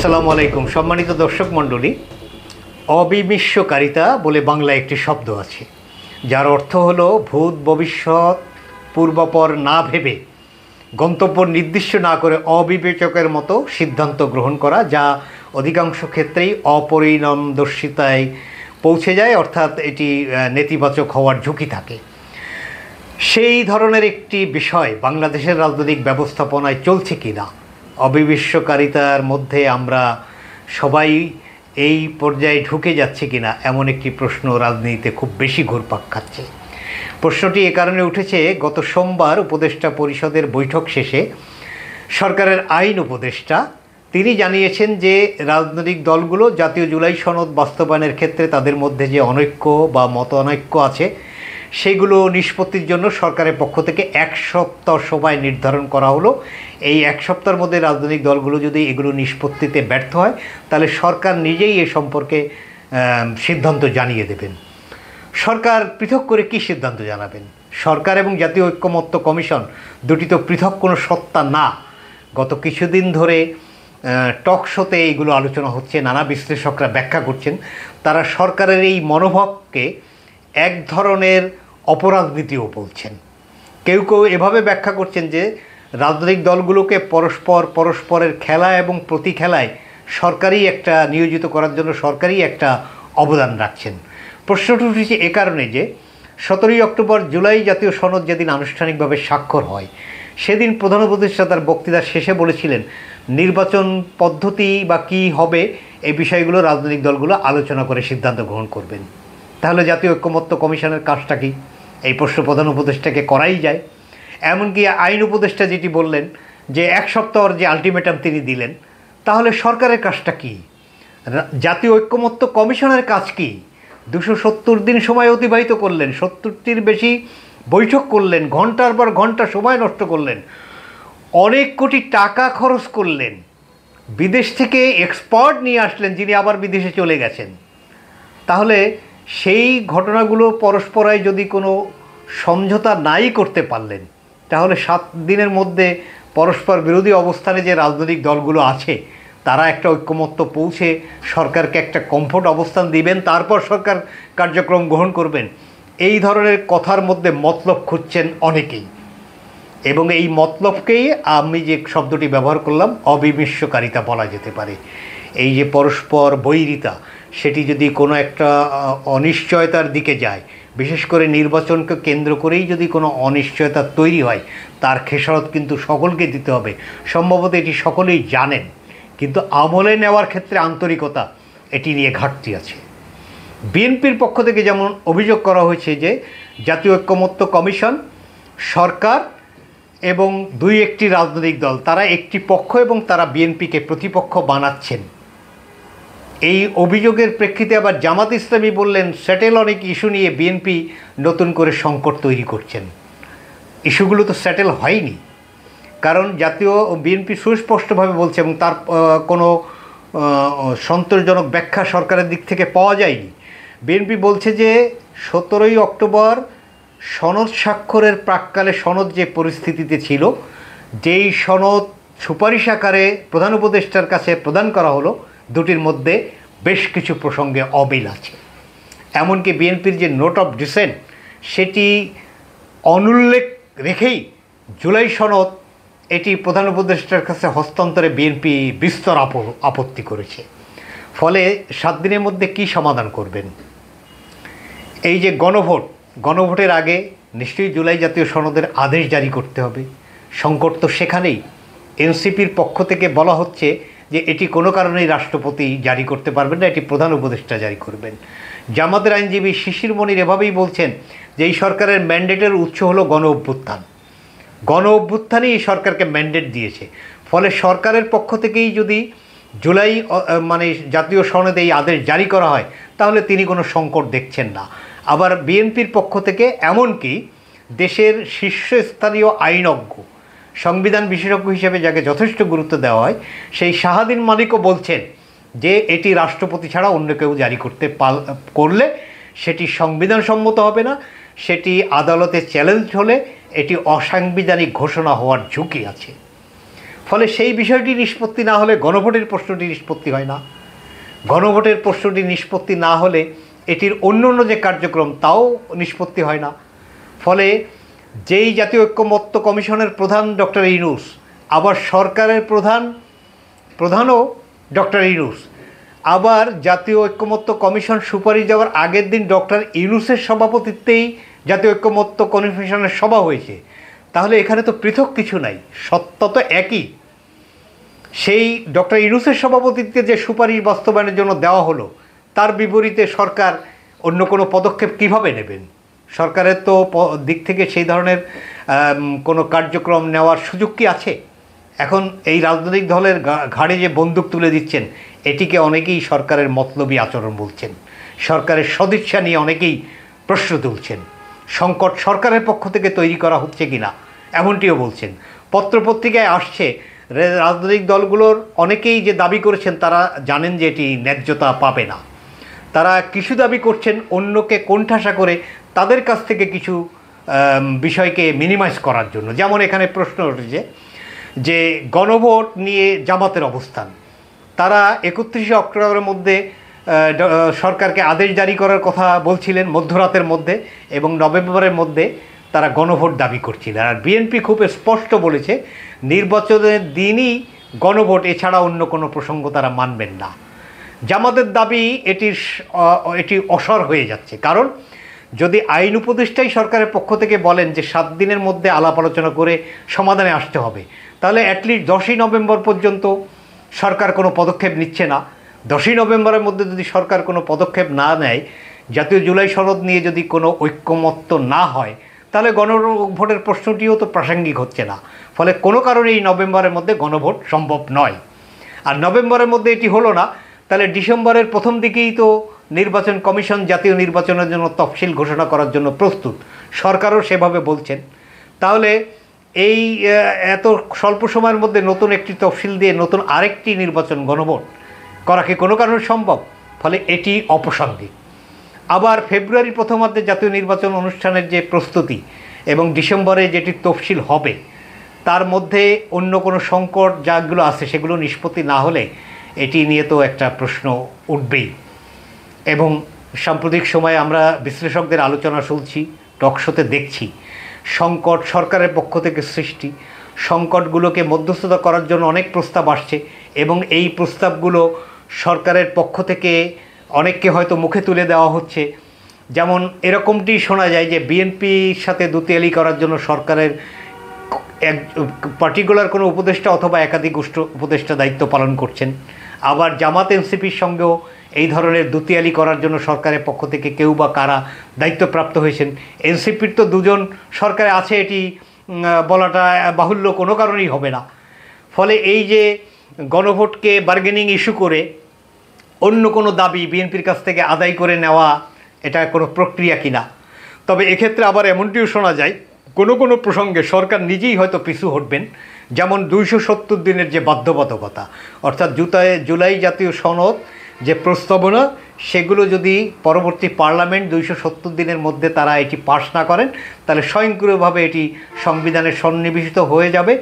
আসসালামু আলাইকুম। সম্মানিত দর্শক মণ্ডলী, অবিমিষ্যকারিতা বলে বাংলায় একটি শব্দ আছে, যার অর্থ হলো ভূত ভবিষ্যৎ পূর্বাপর না ভেবে, গন্তব্য নির্দিষ্ট না করে অবিবেচকের মতো সিদ্ধান্ত গ্রহণ করা, যা অধিকাংশ ক্ষেত্রেই অপরিণামদর্শিতায় পৌঁছে যায়, অর্থাৎ এটি নেতিবাচক হওয়ার ঝুঁকি থাকে। সেই ধরনের একটি বিষয় বাংলাদেশের রাজনৈতিক ব্যবস্থাপনায় চলছে কি না, অবিমিষ্যকারিতার মধ্যে আমরা সবাই এই পর্যায়ে ঢুকে যাচ্ছে কি না, এমন একটি প্রশ্ন রাজনীতিতে খুব বেশি ঘুরপাক খাচ্ছে। প্রশ্নটি এ কারণে উঠেছে, গত সোমবার উপদেষ্টা পরিষদের বৈঠক শেষে সরকারের আইন উপদেষ্টা তিনি জানিয়েছেন যে রাজনৈতিক দলগুলো জাতীয় জুলাই সনদ বাস্তবায়নের ক্ষেত্রে তাদের মধ্যে যে অনৈক্য বা মত অনৈক্য আছে সেগুলো নিষ্পত্তির জন্য সরকারের পক্ষ থেকে 1 সপ্তাহ সময় নির্ধারণ করা হলো। এই 1 সপ্তাহের মধ্যে রাজনৈতিক দলগুলো যদি এগুলো নিষ্পত্তিতে ব্যর্থ হয় তাহলে সরকার নিজেই এ সম্পর্কে সিদ্ধান্ত জানিয়ে দেবেন। সরকার পৃথক করে কি সিদ্ধান্ত জানাবেন? সরকার এবং জাতীয় ঐক্যমত্য কমিশন দুটি তো পৃথক কোনো সত্তা না। গত কিছুদিন ধরে টক শোতে এইগুলো আলোচনা হচ্ছে, নানা বিশ্লেষকরা ব্যাখ্যা করছেন, তারা সরকারের এই মনোভাবকে এক ধরনের অপরাজনীতিও বলছেন। কেউ কেউ এভাবে ব্যাখ্যা করছেন যে রাজনৈতিক দলগুলোকে পরস্পরের খেলা এবং প্রতি খেলায় সরকারই একটা নিয়োজিত করার জন্য সরকারই একটা অবদান রাখছেন। প্রশ্নটি উঠেছে এ কারণে যে 17ই অক্টোবর জুলাই জাতীয় সনদ যেদিন আনুষ্ঠানিকভাবে স্বাক্ষর হয় সেদিন প্রধান উপদেষ্টা তার বক্তৃতার শেষে বলেছিলেন নির্বাচন পদ্ধতি বা কী হবে এই বিষয়গুলো রাজনৈতিক দলগুলো আলোচনা করে সিদ্ধান্ত গ্রহণ করবেন। তাহলে জাতীয় ঐক্যমত্য কমিশনের কাজটা কি? এই প্রশ্ন প্রধান উপদেষ্টাকে করাই যায়। এমনকি আইন উপদেষ্টা যেটি বললেন যে 1 সপ্তাহর যে আলটিমেটাম তিনি দিলেন, তাহলে সরকারের কাজটা কি? জাতীয় ঐক্যমত্য কমিশনের কাজ কি? 270 দিন সময় অতিবাহিত করলেন, 70টির বেশি বৈঠক করলেন, ঘন্টার পর ঘন্টা সময় নষ্ট করলেন, অনেক কোটি টাকা খরচ করলেন, বিদেশ থেকে এক্সপার্ট নিয়ে আসলেন যিনি আবার বিদেশে চলে গেছেন। তাহলে সেই ঘটনাগুলো পরস্পরায় যদি কোনো সমঝোতা নাই করতে পারলেন, তাহলে 7 দিনের মধ্যে পরস্পর বিরোধী অবস্থানে যে রাজনৈতিক দলগুলো আছে তারা একটা ঐক্যমত্য পৌঁছে সরকারকে একটা কমফোর্ট অবস্থান দিবেন, তারপর সরকার কার্যক্রম গ্রহণ করবেন। এই ধরনের কথার মধ্যে মতলব খুঁজছেন অনেকেই, এবং এই মতলবকেই আমি যে শব্দটি ব্যবহার করলাম অবিমিষ্যকারিতা বলা যেতে পারে। এই যে পরস্পর বৈরিতা, সেটি যদি কোনো একটা অনিশ্চয়তার দিকে যায়, বিশেষ করে নির্বাচনকে কেন্দ্র করেই যদি কোনো অনিশ্চয়তা তৈরি হয়, তার খেসারত কিন্তু সকলকে দিতে হবে। সম্ভবত এটি সকলেই জানেন, কিন্তু আমলে নেওয়ার ক্ষেত্রে আন্তরিকতা এটি নিয়ে ঘাটতি আছে। বিএনপির পক্ষ থেকে যেমন অভিযোগ করা হয়েছে যে জাতীয় ঐক্যমত্য কমিশন, সরকার এবং 2-1টি রাজনৈতিক দল তারা একটি পক্ষ এবং তারা বিএনপিকে প্রতিপক্ষ বানাচ্ছেন। এই অভিযোগের প্রেক্ষিতে আবার জামাত ইসলামী বললেন সেটেল অনেক ইস্যু নিয়ে বিএনপি নতুন করে সংকট তৈরি করছেন। ইস্যুগুলো তো সেটেল হয়নি, কারণ জাতীয় বিএনপি সুস্পষ্টভাবে বলছে এবং তার কোনো সন্তোষজনক ব্যাখ্যা সরকারের দিক থেকে পাওয়া যায়নি। বিএনপি বলছে যে 17ই অক্টোবর সনদ স্বাক্ষরের প্রাক্কালে সনদ যে পরিস্থিতিতে ছিল, যেই সনদ সুপারিশ আকারে প্রধান উপদেষ্টার কাছে প্রদান করা হলো, দুটির মধ্যে বেশ কিছু প্রসঙ্গে অমিল আছে। এমনকি বিএনপির যে নোট অফ ডিসেন্ট সেটি অনুল্লেখ রেখেই জুলাই সনদ এটি প্রধান উপদেষ্টার কাছে হস্তান্তরে বিএনপি বিস্তর আপত্তি করেছে। ফলে 7 দিনের মধ্যে কি সমাধান করবেন? এই যে গণভোটের আগে নিশ্চয়ই জুলাই জাতীয় সনদের আদেশ জারি করতে হবে। সংকট তো সেখানেই। এনসিপির পক্ষ থেকে বলা হচ্ছে যে এটি কোনো কারণেই রাষ্ট্রপতি জারি করতে পারবেন না, এটি প্রধান উপদেষ্টা জারি করবেন। জামাতের আইনজীবী শিশির মনির এভাবেই বলছেন যে এই সরকারের ম্যান্ডেটের উৎস হলো গণ অভ্যুত্থানই এই সরকারকে ম্যান্ডেট দিয়েছে। ফলে সরকারের পক্ষ থেকেই যদি জুলাই জাতীয় সনদে এই আদেশ জারি করা হয় তাহলে তিনি কোনো সংকট দেখছেন না। আবার বিএনপির পক্ষ থেকে এমনকি দেশের শীর্ষস্থানীয় আইনজ্ঞ, সংবিধান বিশেষজ্ঞ হিসেবে যাকে যথেষ্ট গুরুত্ব দেওয়া হয়, সেই শাহাদিন মালিকও বলছেন যে এটি রাষ্ট্রপতি ছাড়া অন্য কেউ জারি করলে সেটি সংবিধানসম্মত হবে না, সেটি আদালতে চ্যালেঞ্জ হলে এটি অসাংবিধানিক ঘোষণা হওয়ার ঝুঁকি আছে। ফলে সেই বিষয়টি নিষ্পত্তি না হলে গণভোটের প্রশ্নটি নিষ্পত্তি হয় না। গণভোটের প্রশ্নটি নিষ্পত্তি না হলে এটির অন্য অন্য যে কার্যক্রম তাও নিষ্পত্তি হয় না। ফলে যেই জাতীয় ঐক্যমত্য কমিশনের প্রধান ডক্টর ইউনূস, আবার সরকারের প্রধানও ডক্টর ইউনূস, আবার জাতীয় ঐক্যমত্য কমিশন সুপারিশ দেওয়ার আগের দিন ডক্টর ইউনূসের সভাপতিত্বেই জাতীয় ঐক্যমত্য কমিশনের সভা হয়েছে। তাহলে এখানে তো পৃথক কিছু নাই, সত্য তো একই। সেই ডক্টর ইউনূসের সভাপতিত্বে যে সুপারিশ বাস্তবায়নের জন্য দেওয়া হলো, তার বিপরীতে সরকার অন্য কোনো পদক্ষেপ কিভাবে নেবেন? সরকারের তো দিক থেকে সেই ধরনের কোনো কার্যক্রম নেওয়ার সুযোগ কি আছে? এখন এই রাজনৈতিক দলের ঘাড়ে যে বন্দুক তুলে দিচ্ছেন, এটিকে অনেকেই সরকারের মতলবী আচরণ বলছেন। সরকারের সদিচ্ছা নিয়ে অনেকেই প্রশ্ন তুলছেন। সংকট সরকারের পক্ষ থেকে তৈরি করা হচ্ছে কিনা এমনটিও বলছেন। পত্রপত্রিকায় আসছে রাজনৈতিক দলগুলোর অনেকেই যে দাবি করেছেন তারা জানেন যে এটি ন্যায্যতা পাবে না। তারা কিছু দাবি করছেন অন্যকে কোণঠাসা করে তাদের কাছ থেকে কিছু বিষয়কে মিনিমাইজ করার জন্য। যেমন এখানে প্রশ্ন উঠেছে যে গণভোট নিয়ে জামাতের অবস্থান। তারা 31শে অক্টোবরের মধ্যে সরকারকে আদেশ জারি করার কথা বলছিলেন মধ্যরাতের মধ্যে, এবং নভেম্বরের মধ্যে তারা গণভোট দাবি করছিলেন। আর বিএনপি খুব স্পষ্ট বলেছে নির্বাচনের দিনই গণভোট, এছাড়া অন্য কোনো প্রসঙ্গ তারা মানবেন না। জামাতের দাবি এটি অসর হয়ে যাচ্ছে, কারণ যদি আইন উপদেষ্টাই সরকারের পক্ষ থেকে বলেন যে 7 দিনের মধ্যে আলাপ আলোচনা করে সমাধানে আসতে হবে, তাহলে অ্যাটলিস্ট 10ই নভেম্বর পর্যন্ত সরকার কোনো পদক্ষেপ নিচ্ছে না। 10ই নভেম্বরের মধ্যে যদি সরকার কোনো পদক্ষেপ না নেয়, জাতীয় জুলাই সনদ নিয়ে যদি কোনো ঐক্যমত্য না হয়, তাহলে গণভোটের প্রশ্নটিও তো প্রাসঙ্গিক হচ্ছে না। ফলে কোনো কারণে এই নভেম্বরের মধ্যে গণভোট সম্ভব নয়। আর নভেম্বরের মধ্যে এটি হলো না, তাহলে ডিসেম্বরের প্রথম দিকেই তো নির্বাচন কমিশন জাতীয় নির্বাচনের জন্য তফসিল ঘোষণা করার জন্য প্রস্তুত, সরকারও সেভাবে বলছেন। তাহলে এই এত স্বল্প সময়ের মধ্যে নতুন একটি তফসিল দিয়ে নতুন আরেকটি নির্বাচন গণভোট করা কি কোনো কারণে সম্ভব? ফলে এটি অপ্রাসঙ্গিক। আবার ফেব্রুয়ারির প্রথমার্ধে জাতীয় নির্বাচন অনুষ্ঠানের যে প্রস্তুতি এবং ডিসেম্বরে যেটি তফসিল হবে, তার মধ্যে অন্য কোনো সংকট যাগুলো আছে সেগুলো নিষ্পত্তি না হলে এটি নিয়ে তো একটা প্রশ্ন উঠবেই। এবং সাম্প্রতিক সময়ে আমরা বিশ্লেষকদের আলোচনা শুনছি, টকশোতে দেখছি, সংকট সরকারের পক্ষ থেকে সৃষ্টি, সংকটগুলোকে মধ্যস্থতা করার জন্য অনেক প্রস্তাব আসছে, এবং এই প্রস্তাবগুলো সরকারের পক্ষ থেকে অনেককে হয়তো মুখে তুলে দেওয়া হচ্ছে। যেমন এরকমটি শোনা যায় যে বিএনপির সাথে দুতিয়ালি করার জন্য সরকারের এক পার্টিকুলার কোনো উপদেষ্টা অথবা একাধিক উপদেষ্টা দায়িত্ব পালন করছেন। আবার জামাত এনসিপির সঙ্গেও এই ধরনের দুতিয়ালি করার জন্য সরকারের পক্ষ থেকে কেউ বা কারা দায়িত্বপ্রাপ্ত হয়েছেন। এনসিপির তো 2 জন সরকারে আছে, এটি বলাটা বাহুল্য কোনো কারণেই হবে না। ফলে এই যে গণভোটকে বার্গেনিং ইস্যু করে অন্য কোনো দাবি বিএনপির কাছ থেকে আদায় করে নেওয়া, এটা কোনো প্রক্রিয়া কিনা। তবে এক্ষেত্রে আবার এমনটিও শোনা যায় কোনো কোনো প্রসঙ্গে সরকার নিজেই হয়তো পিছু হটবেন। যেমন 270 দিনের যে বাধ্যবাধকতা, অর্থাৎ জুলাই জাতীয় সনদ যে প্রস্তাবনা, সেগুলো যদি পরবর্তী পার্লামেন্ট 270 দিনের মধ্যে তারা এটি পাস না করেন, তাহলে স্বয়ংক্রিয়ভাবে এটি সংবিধানে সন্নিবেশিত হয়ে যাবে।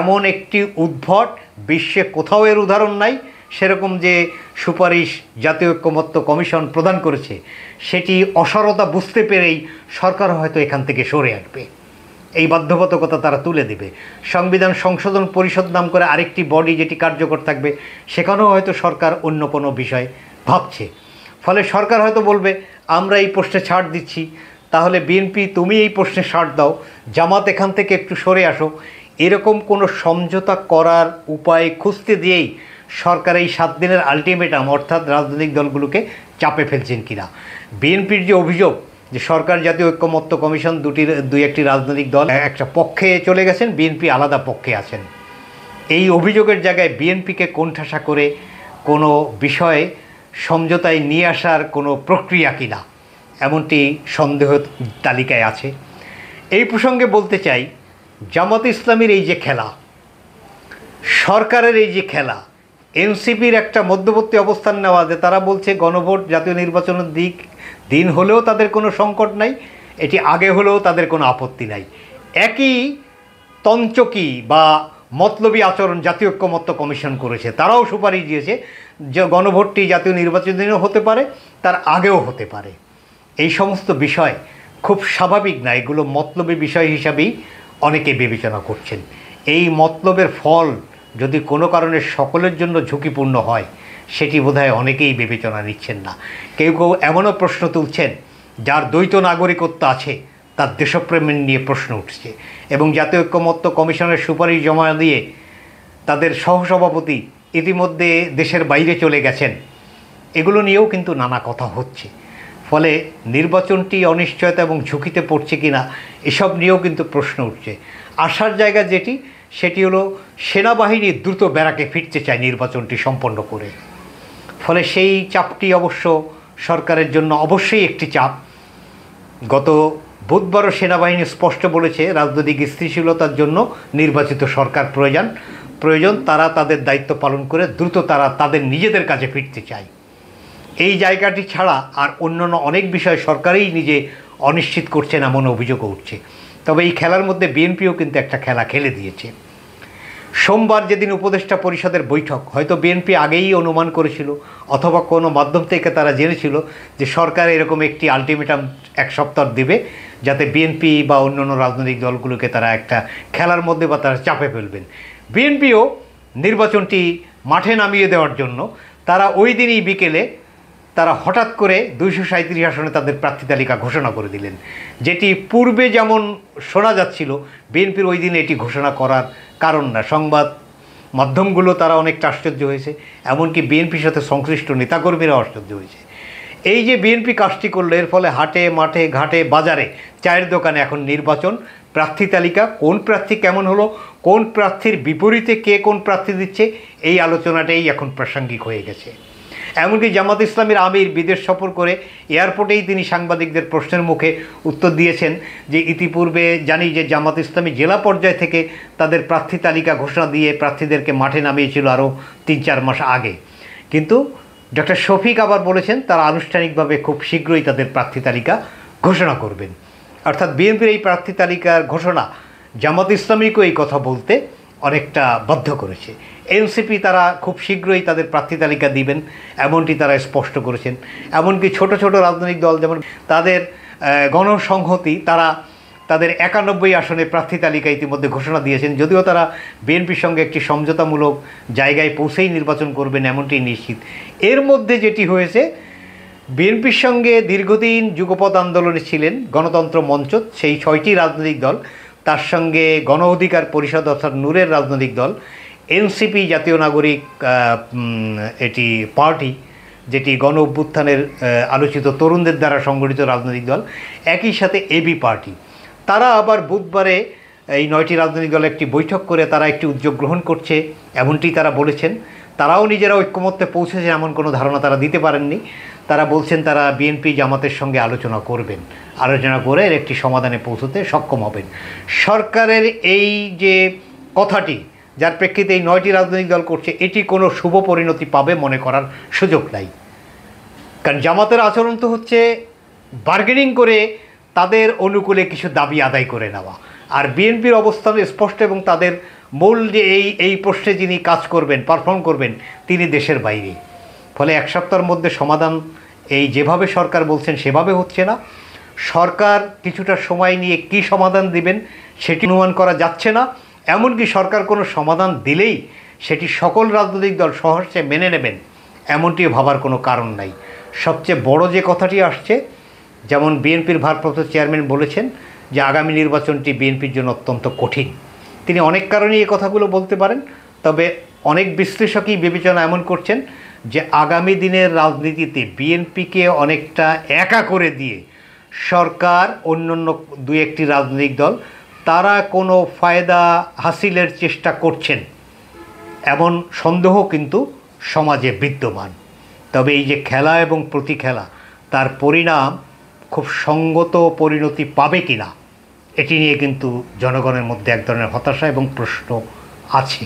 এমন একটি উদ্ভট, বিশ্বে কোথাও এর উদাহরণ নাই, সেরকম যে সুপারিশ জাতীয় ঐক্যমত্য কমিশন প্রদান করেছে, সেটি অসারতা বুঝতে পেরেই সরকার হয়তো এখান থেকে সরে আসবে, এই বাধ্যবাধকতা তারা তুলে দেবে। সংবিধান সংশোধন পরিষদ নাম করে আরেকটি বডি যেটি কার্যকর থাকবে, সেখানেও হয়তো সরকার অন্য কোনো বিষয় ভাবছে। ফলে সরকার হয়তো বলবে আমরা এই প্রশ্নে ছাড় দিচ্ছি, তাহলে বিএনপি তুমি এই প্রশ্নে ছাড় দাও, জামাত এখান থেকে একটু সরে আসো। এরকম কোনো সমঝোতা করার উপায় খুঁজতে দিয়েই সরকার এই 7 দিনের আলটিমেটাম অর্থাৎ রাজনৈতিক দলগুলোকে চাপে ফেলছেন কিনা। বিএনপির যে অভিযোগ যে সরকার জাতীয় ঐক্যমত্য কমিশন 2-1টি রাজনৈতিক দল একটা পক্ষে চলে গেছেন, বিএনপি আলাদা পক্ষে আছেন, এই অভিযোগের জায়গায় বিএনপিকে কোণঠাসা করে কোনো বিষয়ে সমঝোতায় নিয়ে আসার কোনো প্রক্রিয়া কিনা, এমনটি সন্দেহ তালিকায় আছে। এই প্রসঙ্গে বলতে চাই, জামাত ইসলামীর এই যে খেলা, সরকারের এই যে খেলা, এনসিপির একটা মধ্যবর্তী অবস্থান নেওয়া, যে তারা বলছে গণভোট জাতীয় নির্বাচনের দিন হলেও তাদের কোনো সংকট নাই, এটি আগে হলেও তাদের কোনো আপত্তি নাই। একই তঞ্চকি বা মতলবী আচরণ জাতীয় ঐক্যমত্য কমিশন করেছে, তারাও সুপারিশ দিয়েছে যে গণভোটটি জাতীয় নির্বাচনের দিনেও হতে পারে, তার আগেও হতে পারে। এই সমস্ত বিষয় খুব স্বাভাবিক না, এগুলো মতলবী বিষয় হিসাবেই অনেকে বিবেচনা করছেন। এই মতলবের ফল যদি কোনো কারণে সকলের জন্য ঝুঁকিপূর্ণ হয়, সেটি বোধহয় অনেকেই বিবেচনা নিচ্ছেন না। কেউ কেউ এমনও প্রশ্ন তুলছেন যার দ্বৈত নাগরিকত্ব আছে, তার দেশপ্রেম নিয়ে প্রশ্ন উঠছে, এবং জাতীয় ঐক্যমত্য কমিশনের সুপারিশ জমা দিয়ে তাদের সহসভাপতি ইতিমধ্যে দেশের বাইরে চলে গেছেন। এগুলো নিয়েও কিন্তু নানা কথা হচ্ছে। ফলে নির্বাচনটি অনিশ্চয়তা এবং ঝুঁকিতে পড়ছে কিনা এসব নিয়েও কিন্তু প্রশ্ন উঠছে। আসার জায়গা সেটি হলো সেনাবাহিনী দ্রুত ব্যারাকে ফিরতে চায় নির্বাচনটি সম্পন্ন করে। ফলে সেই চাপটি অবশ্য সরকারের জন্য অবশ্যই একটি চাপ। গত বুধবারও সেনাবাহিনী স্পষ্ট বলেছে রাজনৈতিক স্থিতিশীলতার জন্য নির্বাচিত সরকার প্রয়োজন, তারা তাদের দায়িত্ব পালন করে দ্রুত তারা তাদের নিজেদের কাজে ফিরতে চায়। এই জায়গাটি ছাড়া আর অন্যান্য অনেক বিষয় সরকারই নিজে অনিশ্চিত করছেন এমন অভিযোগও উঠছে। তবে এই খেলার মধ্যে বিএনপিও কিন্তু একটা খেলা খেলে দিয়েছে। সোমবার যেদিন উপদেষ্টা পরিষদের বৈঠক, হয়তো বিএনপি আগেই অনুমান করেছিল অথবা কোনো মাধ্যম থেকে তারা জেনেছিল যে সরকার এরকম একটি আলটিমেটাম এক সপ্তাহ দেবে, যাতে বিএনপি বা অন্যান্য রাজনৈতিক দলগুলোকে তারা একটা খেলার মধ্যে বা তারা চাপে ফেলবেন। বিএনপিও নির্বাচনটি মাঠে নামিয়ে দেওয়ার জন্য তারা ওই দিনই বিকেলে তারা হঠাৎ করে 237 আসনে তাদের প্রার্থী তালিকা ঘোষণা করে দিলেন, যেটি পূর্বে যেমন শোনা যাচ্ছিল বিএনপির ওই দিনে এটি ঘোষণা করার কারণ না। সংবাদ মাধ্যমগুলো তারা অনেকটা আশ্চর্য হয়েছে, এমনকি বিএনপির সাথে সংশ্লিষ্ট নেতাকর্মীরাও আশ্চর্য হয়েছে। এই যে বিএনপি কাজটি করলো, এর ফলে হাটে মাঠে ঘাটে বাজারে চায়ের দোকানে এখন নির্বাচন, প্রার্থী তালিকা, কোন প্রার্থী কেমন হলো, কোন প্রার্থীর বিপরীতে কে কোন প্রার্থী দিচ্ছে, এই আলোচনাটাই এখন প্রাসঙ্গিক হয়ে গেছে। এমনকি জামাত ইসলামীর আমির বিদেশ সফর করে এয়ারপোর্টেই তিনি সাংবাদিকদের প্রশ্নের মুখে উত্তর দিয়েছেন যে ইতিপূর্বে জানি যে জামাত ইসলামী জেলা পর্যায় থেকে তাদের প্রার্থী তালিকা ঘোষণা দিয়ে প্রার্থীদেরকে মাঠে নামিয়েছিল আরও 3-4 মাস আগে, কিন্তু ডক্টর শফিক আবার বলেছেন তারা আনুষ্ঠানিকভাবে খুব শীঘ্রই তাদের প্রার্থী তালিকা ঘোষণা করবেন। অর্থাৎ বিএনপির এই প্রার্থী তালিকার ঘোষণা জামাত ইসলামীকেও এই কথা বলতে অনেকটা বাধ্য করেছে। এনসিপি তারা খুব শীঘ্রই তাদের প্রার্থী তালিকা দিবেন এমনটি তারা স্পষ্ট করেছেন। এমনকি ছোট ছোট রাজনৈতিক দল যেমন তাদের গণসংহতি, তারা তাদের 91 আসনে প্রার্থী তালিকা ইতিমধ্যে ঘোষণা দিয়েছেন, যদিও তারা বিএনপির সঙ্গে একটি সমঝোতামূলক জায়গায় পৌঁছেই নির্বাচন করবেন এমনটি নিশ্চিত। এর মধ্যে যেটি হয়েছে, বিএনপির সঙ্গে দীর্ঘদিন যুগপৎ আন্দোলনে ছিলেন গণতন্ত্র মঞ্চ, সেই 6টি রাজনৈতিক দল, তার সঙ্গে গণ অধিকার পরিষদ অর্থাৎ নূরের রাজনৈতিক দল, এনসিপি জাতীয় নাগরিক এটি পার্টি, যেটি গণ অভ্যুত্থানের আলোচিত তরুণদের দ্বারা সংগঠিত রাজনৈতিক দল, একই সাথে এবি পার্টি, তারা আবার বুধবারে এই 9টি রাজনৈতিক দল একটি বৈঠক করে তারা একটি উদ্যোগ গ্রহণ করছে এমনটি তারা বলেছেন। তারাও নিজেরা ঐক্যমত্যে পৌঁছেছে এমন কোনো ধারণা তারা দিতে পারেননি। তারা বলছেন তারা বিএনপি জামাতের সঙ্গে আলোচনা করবেন, আলোচনা করে এর একটি সমাধানে পৌঁছতে সক্ষম হবেন। সরকারের এই যে কথাটি, যার প্রেক্ষিতে এই 9টি রাজনৈতিক দল করছে, এটি কোনো শুভ পরিণতি পাবে মনে করার সুযোগ নাই। কারণ জামাতের আচরণ তো হচ্ছে বার্গেনিং করে তাদের অনুকূলে কিছু দাবি আদায় করে নেওয়া, আর বিএনপির অবস্থান স্পষ্ট এবং তাদের মূল যে এই প্রশ্নে যিনি কাজ করবেন, পারফর্ম করবেন, তিনি দেশের বাইরে। ফলে এক সপ্তাহের মধ্যে সমাধান এই যেভাবে সরকার বলছেন সেভাবে হচ্ছে না। সরকার কিছুটা সময় নিয়ে কি সমাধান দিবেন সেটি অনুমান করা যাচ্ছে না। এমনকি সরকার কোনো সমাধান দিলেই সেটি সকল রাজনৈতিক দল সহজে মেনে নেবেন এমনটিও ভাবার কোনো কারণ নাই। সবচেয়ে বড় যে কথাটি আসছে, যেমন বিএনপির ভারপ্রাপ্ত চেয়ারম্যান বলেছেন যে আগামী নির্বাচনটি বিএনপির জন্য অত্যন্ত কঠিন। তিনি অনেক কারণেই এই কথাগুলো বলতে পারেন, তবে অনেক বিশ্লেষকই বিবেচনা এমন করছেন যে আগামী দিনের রাজনীতিতে বিএনপিকে অনেকটা একা করে দিয়ে সরকার, অন্যান্য 2-1টি রাজনৈতিক দল তারা কোনো ফায়দা হাসিলের চেষ্টা করছেন এমন সন্দেহ কিন্তু সমাজে বিদ্যমান। তবে এই যে খেলা এবং প্রতিখেলা, তার পরিণাম খুব সঙ্গত পরিণতি পাবে কিনা এটি নিয়ে কিন্তু জনগণের মধ্যে এক ধরনের হতাশা এবং প্রশ্ন আছে।